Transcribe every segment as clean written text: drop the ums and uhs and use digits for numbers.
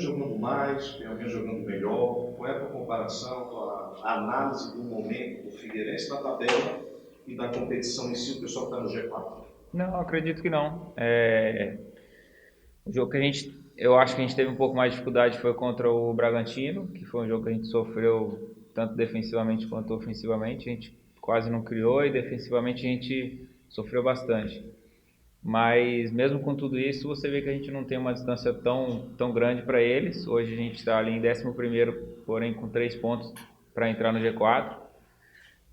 jogando mais, tem alguém jogando melhor? Qual é a tua comparação, a tua análise do momento do Figueirense na tabela e da competição em si, o pessoal que está no G4? Não, acredito que não. O jogo que eu acho que a gente teve um pouco mais de dificuldade foi contra o Bragantino, que foi um jogo que a gente sofreu tanto defensivamente quanto ofensivamente. A gente quase não criou e defensivamente a gente sofreu bastante. Mas mesmo com tudo isso, você vê que a gente não tem uma distância tão grande para eles. Hoje a gente está ali em 11º, porém com 3 pontos para entrar no G4.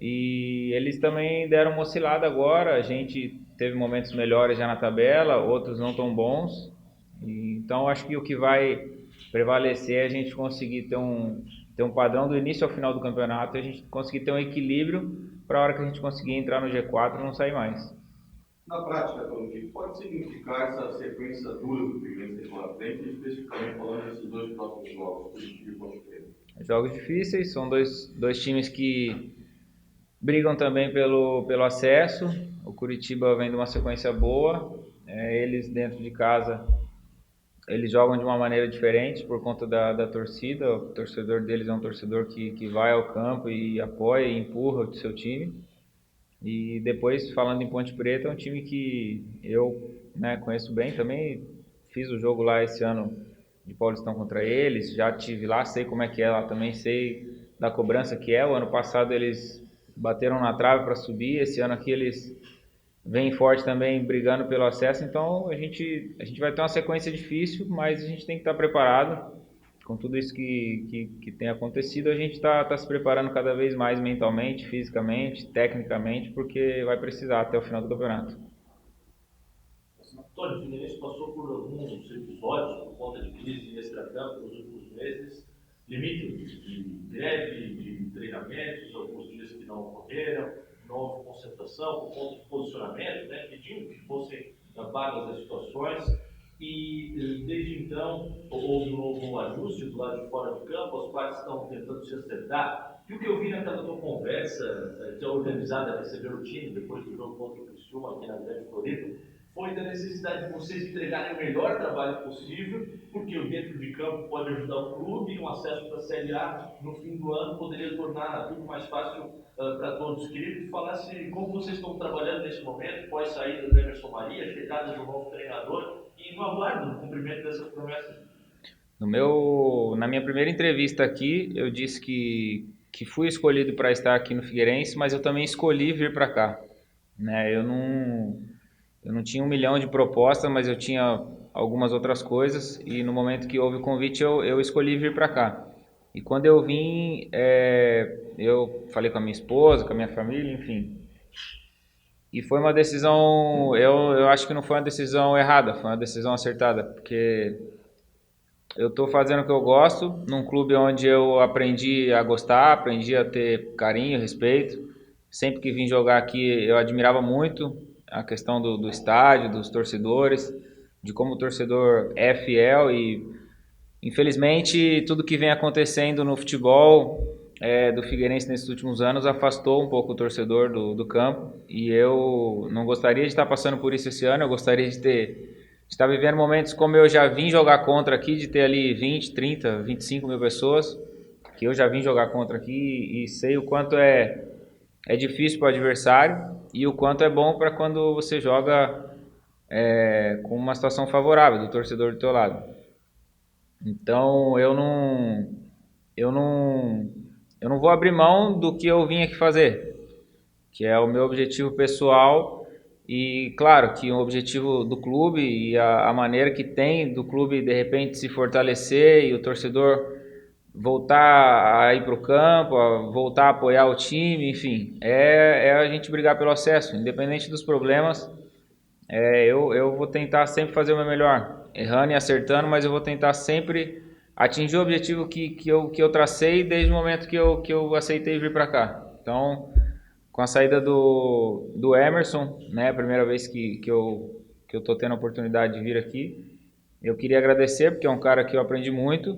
E eles também deram uma oscilada agora. A gente teve momentos melhores já na tabela, outros não tão bons. Então acho que o que vai prevalecer é a gente conseguir ter um padrão do início ao final do campeonato e a gente conseguir ter um equilíbrio para a hora que a gente conseguir entrar no G4 não sair mais. Na prática, o que pode significar essa sequência dura do Figueirense pela frente, especificamente falando desses dois próximos jogos, Curitiba e Ponte Preta? Jogos difíceis, são dois times que brigam também pelo acesso. O Curitiba vem de uma sequência boa. Eles dentro de casa eles jogam de uma maneira diferente por conta da torcida. O torcedor deles é um torcedor que vai ao campo e apoia e empurra o seu time. E depois, falando em Ponte Preta, é um time que eu, né, conheço bem também. Fiz o jogo lá esse ano de Paulistão contra eles, já tive lá, sei como é que é lá também, sei da cobrança que é. O ano passado eles bateram na trave para subir, esse ano aqui eles vêm forte também brigando pelo acesso, então a gente vai ter uma sequência difícil, mas a gente tem que estar preparado com tudo isso que tem acontecido. A gente está se preparando cada vez mais mentalmente, fisicamente, tecnicamente, porque vai precisar até o final do campeonato. Antônio, o Figueirense passou por alguns episódios por conta de crise extracampo nos últimos meses, limite de greve, de treinamentos, alguns dias que não ocorreram, não houve concentração por conta de posicionamento, né, pedindo que fossem vagas as situações. E desde então houve um novo ajuste do lado de fora de campo, as partes estão tentando se acertar. E o que eu vi naquela tua conversa, que é organizada a receber o time depois do jogo contra o Criciúma aqui na Grande Floripa, foi da necessidade de vocês entregarem o melhor trabalho possível, porque o dentro de campo pode ajudar o clube e um acesso para a Série A no fim do ano poderia tornar tudo mais fácil para todos. Queria que tu falasse como vocês estão trabalhando nesse momento, pós saída do Emerson Maria, chegada do novo treinador e no aguardo do cumprimento dessas promessas. Na minha primeira entrevista aqui, eu disse que fui escolhido para estar aqui no Figueirense, mas eu também escolhi vir para cá. Né? Eu não tinha 1 milhão de propostas, mas eu tinha algumas outras coisas e no momento que houve o convite eu escolhi vir para cá. E quando eu vim, eu falei com a minha esposa, com a minha família, enfim. E foi uma decisão, eu acho que não foi uma decisão errada, foi uma decisão acertada, porque eu estou fazendo o que eu gosto, num clube onde eu aprendi a gostar, aprendi a ter carinho, respeito. Sempre que vim jogar aqui, eu admirava muito a questão do estádio, dos torcedores, de como o torcedor é fiel e, infelizmente, tudo que vem acontecendo no futebol do Figueirense nesses últimos anos afastou um pouco o torcedor do campo e eu não gostaria de estar passando por isso esse ano, eu gostaria de estar vivendo momentos como eu já vim jogar contra aqui, de ter ali 20, 30, 25 mil pessoas, que eu já vim jogar contra aqui e sei o quanto é difícil para o adversário e o quanto é bom para quando você joga com uma situação favorável do torcedor do teu lado. Então eu não, eu não vou abrir mão do que eu vim aqui fazer, que é o meu objetivo pessoal e claro que o objetivo do clube e a maneira que tem do clube de repente se fortalecer e o torcedor voltar a ir para o campo, a voltar a apoiar o time, enfim, é a gente brigar pelo acesso, independente dos problemas. Eu vou tentar sempre fazer o meu melhor, errando e acertando, mas eu vou tentar sempre atingir o objetivo que eu tracei desde o momento que eu aceitei vir para cá. Então, com a saída do Emerson, né, a primeira vez que eu tô tendo a oportunidade de vir aqui, eu queria agradecer porque é um cara que eu aprendi muito,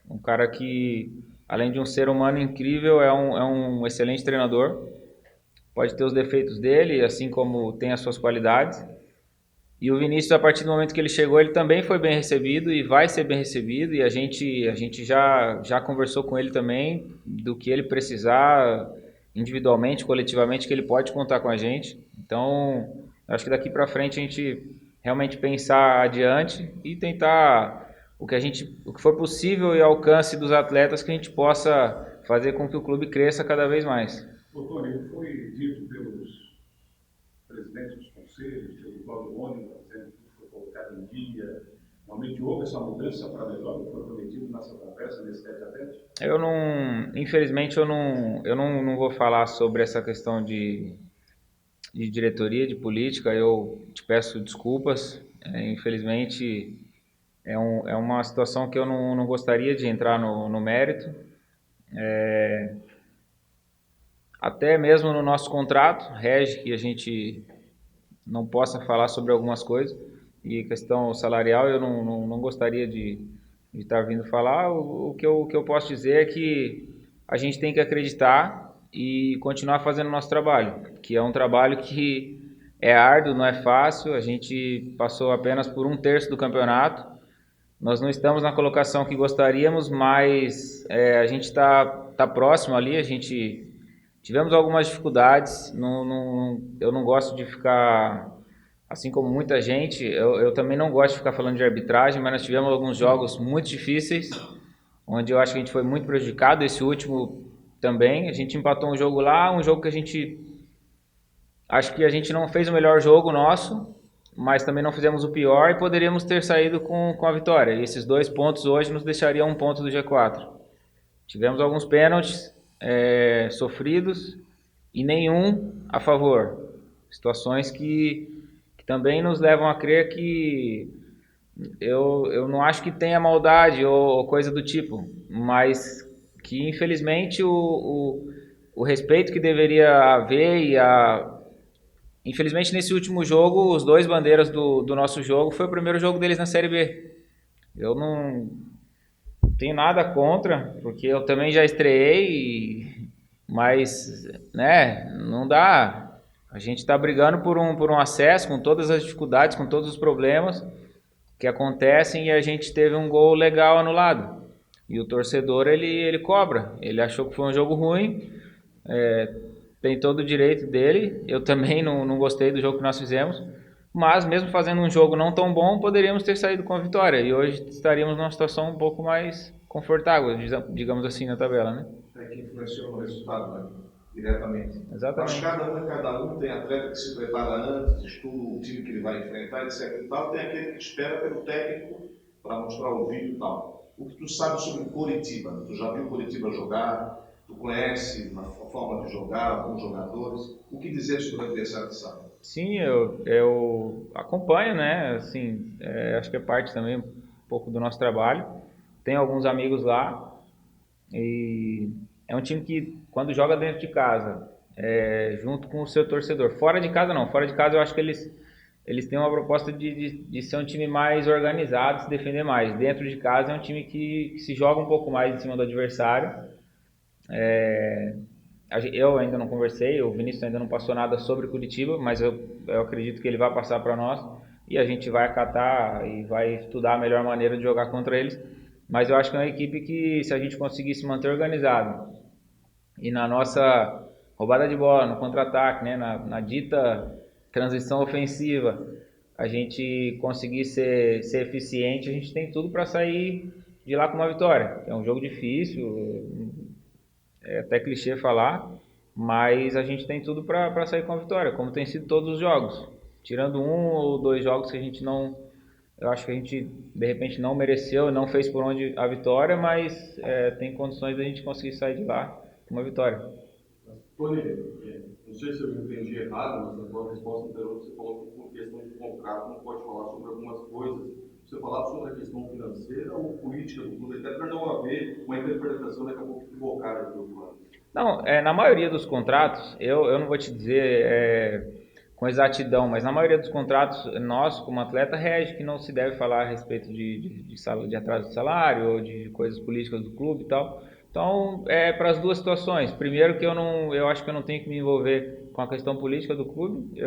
um cara que, além de um ser humano incrível, é um excelente treinador. Pode ter os defeitos dele, assim como tem as suas qualidades. E o Vinícius, a partir do momento que ele chegou, ele também foi bem recebido e vai ser bem recebido. E a gente já conversou com ele também do que ele precisar individualmente, coletivamente, que ele pode contar com a gente. Então, acho que daqui para frente a gente realmente pensar adiante e tentar o que for possível e ao alcance dos atletas que a gente possa fazer com que o clube cresça cada vez mais. Doutor, ele foi dito pelos presidentes dos conselhos, pelo Cláudio Mônica, dizendo que foi colocado em dia. Realmente houve essa mudança para melhor que foi prometido nessa conversa, nesse tete a tete? Eu não, infelizmente eu não vou falar sobre essa questão de diretoria, de política. Eu te peço desculpas. Infelizmente é uma situação que eu não gostaria de entrar no mérito. Até mesmo no nosso contrato, rege que a gente não possa falar sobre algumas coisas. E questão salarial eu não gostaria de estar vindo falar. O que eu posso dizer é que a gente tem que acreditar e continuar fazendo o nosso trabalho, que é um trabalho que é árduo, não é fácil. A gente passou apenas por 1/3 do campeonato. Nós não estamos na colocação que gostaríamos, mas a gente está próximo ali. A gente tivemos algumas dificuldades. Eu não gosto de ficar, assim como muita gente, eu também não gosto de ficar falando de arbitragem, mas nós tivemos alguns jogos muito difíceis, onde eu acho que a gente foi muito prejudicado. Esse último também, a gente empatou um jogo lá, um jogo que acho que a gente não fez o melhor jogo nosso, mas também não fizemos o pior e poderíamos ter saído com a vitória. E esses 2 pontos hoje nos deixariam 1 ponto do G4. Tivemos alguns pênaltis sofridos e nenhum a favor. Situações que também nos levam a crer que eu não acho que tenha maldade ou coisa do tipo, mas que infelizmente o respeito que deveria haver infelizmente nesse último jogo, os 2 bandeiras do nosso jogo foi o primeiro jogo deles na Série B. Eu não tenho nada contra, porque eu também já estreiei, mas né, não dá. A gente está brigando por um acesso, com todas as dificuldades, com todos os problemas que acontecem, e a gente teve um gol legal anulado. E o torcedor, ele cobra. Ele achou que foi um jogo ruim, tem todo o direito dele. Eu também não gostei do jogo que nós fizemos, mas mesmo fazendo um jogo não tão bom, poderíamos ter saído com a vitória. E hoje estaríamos numa situação um pouco mais confortável, digamos assim, na tabela, né? Que influenciou no resultado, né? Diretamente. Exatamente. Mas cada um tem atleta que se prepara antes, estuda o time que ele vai enfrentar, etc. E tal. Tem aquele que espera pelo técnico para mostrar o vídeo e tal. O que tu sabe sobre Coritiba? Tu já viu Coritiba jogar? Tu conhece a forma de jogar, alguns jogadores? O que dizer sobre o adversário de sábado? Sim, eu acompanho, né? Assim, acho que é parte também um pouco do nosso trabalho. Tenho alguns amigos lá e é um time que, quando joga dentro de casa, junto com o seu torcedor, fora de casa não, fora de casa eu acho que eles têm uma proposta de ser um time mais organizado, se defender mais. Dentro de casa é um time que se joga um pouco mais em cima do adversário. Eu ainda não conversei, o Vinícius ainda não passou nada sobre Curitiba, mas eu acredito que ele vai passar para nós e a gente vai acatar e vai estudar a melhor maneira de jogar contra eles. Mas eu acho que é uma equipe que, se a gente conseguir se manter organizado e na nossa roubada de bola, no contra-ataque, né, na dita transição ofensiva, a gente conseguir ser eficiente, a gente tem tudo para sair de lá com uma vitória. É um jogo difícil, é até clichê falar, mas a gente tem tudo para sair com a vitória, como tem sido todos os jogos. Tirando 1 ou 2 jogos que a gente não... Eu acho que a gente, de repente, não mereceu, não fez por onde a vitória, mas tem condições da gente conseguir sair de lá com uma vitória. Tony, não sei se eu entendi errado, mas na tua resposta anterior você falou que por questão de contrato não pode falar sobre algumas coisas. Você falava sobre a questão financeira ou política do clube, até para não haver uma interpretação daqui a pouco equivocada do clube. Não, na maioria dos contratos, eu não vou te dizer com exatidão, mas na maioria dos contratos, nós, como atleta, rege que não se deve falar a respeito de atraso de salário ou de coisas políticas do clube e tal. Então, para as duas situações. Primeiro que eu acho que eu não tenho que me envolver com a questão política do clube.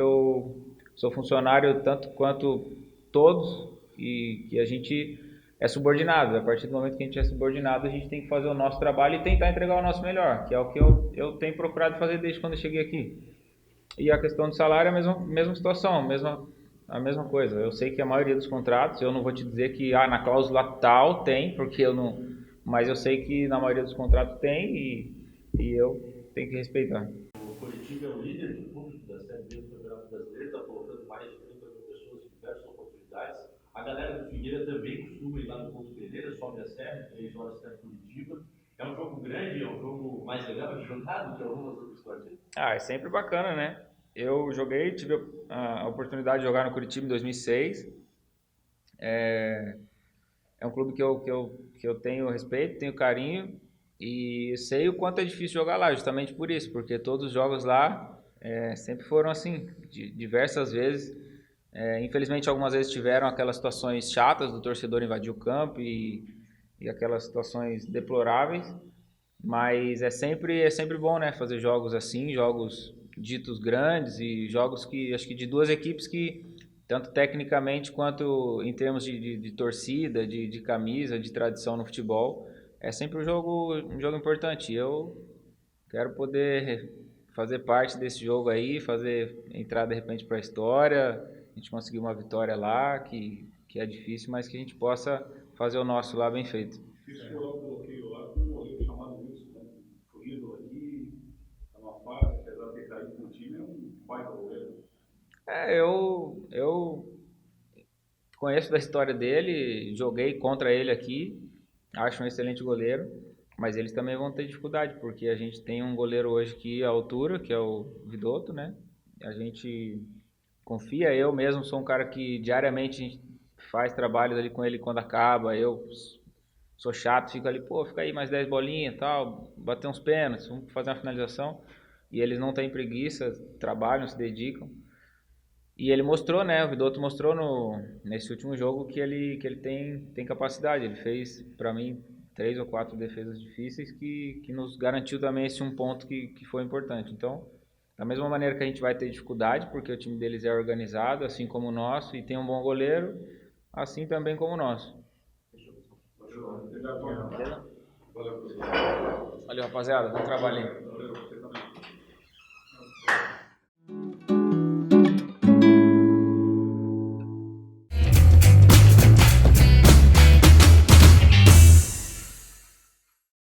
sou funcionário tanto quanto todos e que a gente é subordinado. A partir do momento que a gente é subordinado, a gente tem que fazer o nosso trabalho e tentar entregar o nosso melhor, que é o que eu tenho procurado fazer desde quando eu cheguei aqui. E a questão do salário é a mesma situação, a mesma coisa. Eu sei que a maioria dos contratos, eu não vou te dizer que na cláusula tal tem, porque eu não, mas eu sei que na maioria dos contratos tem e eu tenho que respeitar. O Coritiba é o líder de público da Série B do Campeonato Brasileiro, está colocando mais de 30 mil pessoas em diversas oportunidades. A galera do Figueira também costuma ir lá no Couto Pereira, sobe a serra, 3 horas está em Curitiba. É um jogo grande, é um jogo mais legal de jogar do que algumas outras partidas? É sempre bacana, né? Eu tive a oportunidade de jogar no Curitiba em 2006. É um clube que eu tenho respeito, tenho carinho e sei o quanto é difícil jogar lá, justamente por isso, porque todos os jogos lá sempre foram assim, diversas vezes. Infelizmente, algumas vezes tiveram aquelas situações chatas do torcedor invadir o campo e aquelas situações deploráveis, mas é sempre bom, né, fazer jogos assim, jogos ditos grandes e jogos que acho que de duas equipes que tanto tecnicamente quanto em termos de torcida, de camisa, de tradição no futebol, é sempre um jogo importante. Eu quero poder fazer parte desse jogo aí, fazer entrar de repente para a história, a gente conseguir uma vitória lá, que é difícil, mas que a gente possa fazer o nosso lá bem feito. Fiz furar o bloqueio lá com um goleiro chamado Wilson, né? Foi ídolo aqui, tá numa fase, apesar de ter caído com o time, é um baita goleiro. Eu conheço da história dele, joguei contra ele aqui, acho um excelente goleiro, mas eles também vão ter dificuldade, porque a gente tem um goleiro hoje que é a altura, que é o Vidotto, né? A gente confia, eu mesmo sou um cara que diariamente a gente faz trabalhos ali com ele quando acaba, eu sou chato, fico ali, pô, fica aí mais 10 bolinhas e tal, bater uns pênaltis, vamos fazer uma finalização, e eles não têm preguiça, trabalham, se dedicam. E ele mostrou, né? O Vidotto mostrou nesse último jogo que ele tem capacidade. Ele fez, para mim, 3 ou 4 defesas difíceis que nos garantiu também esse um ponto que foi importante. Então, da mesma maneira que a gente vai ter dificuldade, porque o time deles é organizado, assim como o nosso, e tem um bom goleiro, assim também como o nosso. Obrigado. Valeu, rapaziada. Bom trabalho aí.